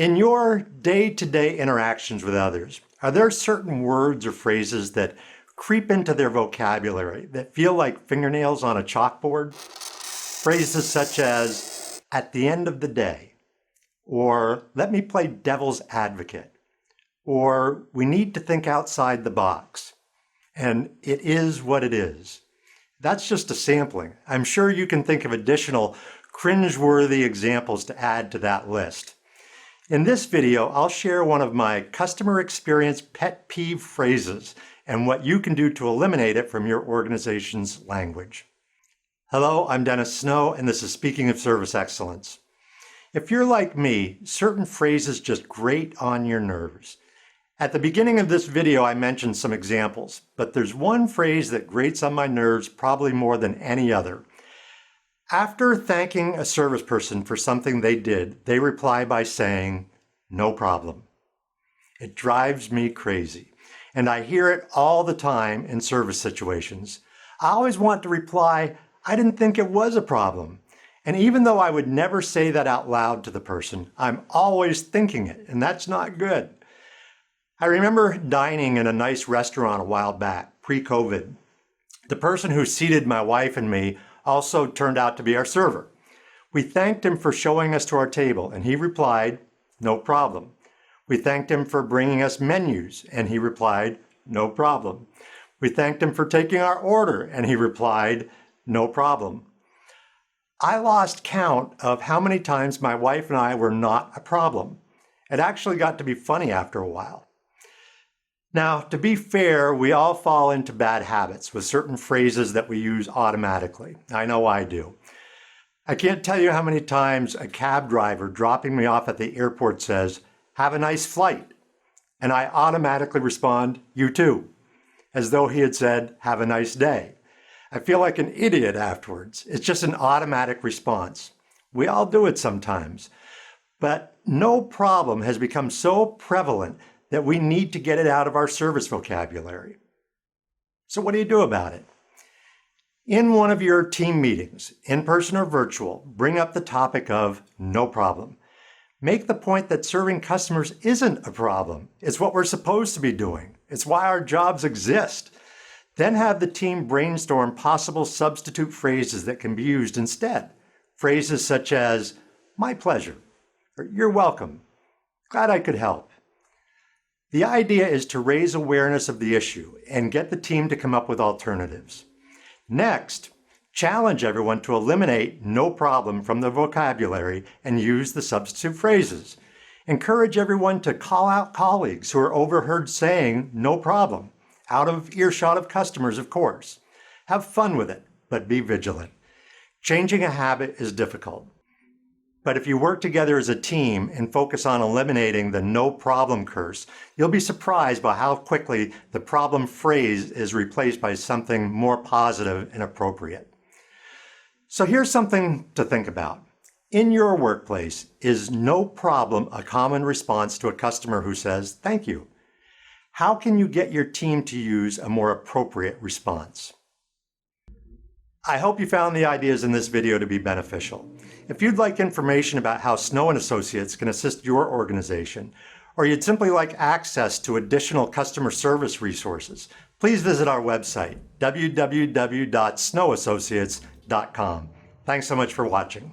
In your day-to-day interactions with others, are there certain words or phrases that creep into their vocabulary that feel like fingernails on a chalkboard? Phrases such as, at the end of the day, or let me play devil's advocate, or we need to think outside the box, and it is what it is. That's just a sampling. I'm sure you can think of additional cringeworthy examples to add to that list. In this video, I'll share one of my customer experience pet peeve phrases and what you can do to eliminate it from your organization's language. Hello, I'm Dennis Snow, and this is Speaking of Service Excellence. If you're like me, certain phrases just grate on your nerves. At the beginning of this video, I mentioned some examples, but there's one phrase that grates on my nerves probably more than any other. After thanking a service person for something they did, they reply by saying, "No problem." It drives me crazy, and I hear it all the time in service situations. I always want to reply, "I didn't think it was a problem." And even though I would never say that out loud to the person, I'm always thinking it, and that's not good. I remember dining in a nice restaurant a while back, pre-COVID. The person who seated my wife and me also turned out to be our server. We thanked him for showing us to our table, and he replied, "No problem." We thanked him for bringing us menus, and he replied, "No problem." We thanked him for taking our order, and he replied, "No problem." I lost count of how many times my wife and I were not a problem. It actually got to be funny after a while. Now, to be fair, we all fall into bad habits with certain phrases that we use automatically. I know I do. I can't tell you how many times a cab driver dropping me off at the airport says, "Have a nice flight." And I automatically respond, "You too," as though he had said, "Have a nice day." I feel like an idiot afterwards. It's just an automatic response. We all do it sometimes. But no problem has become so prevalent that we need to get it out of our service vocabulary. So what do you do about it? In one of your team meetings, in person or virtual, bring up the topic of no problem. Make the point that serving customers isn't a problem. It's what we're supposed to be doing. It's why our jobs exist. Then have the team brainstorm possible substitute phrases that can be used instead. Phrases such as, "My pleasure," or "You're welcome," "Glad I could help." The idea is to raise awareness of the issue and get the team to come up with alternatives. Next, challenge everyone to eliminate "no problem" from their vocabulary and use the substitute phrases. Encourage everyone to call out colleagues who are overheard saying "no problem," out of earshot of customers, of course. Have fun with it, but be vigilant. Changing a habit is difficult. But if you work together as a team and focus on eliminating the "no problem" curse, you'll be surprised by how quickly the problem phrase is replaced by something more positive and appropriate. So here's something to think about. In your workplace, is "no problem" a common response to a customer who says, "Thank you"? How can you get your team to use a more appropriate response? I hope you found the ideas in this video to be beneficial. If you'd like information about how Snow & Associates can assist your organization, or you'd simply like access to additional customer service resources, please visit our website, www.snowassociates.com. Thanks so much for watching.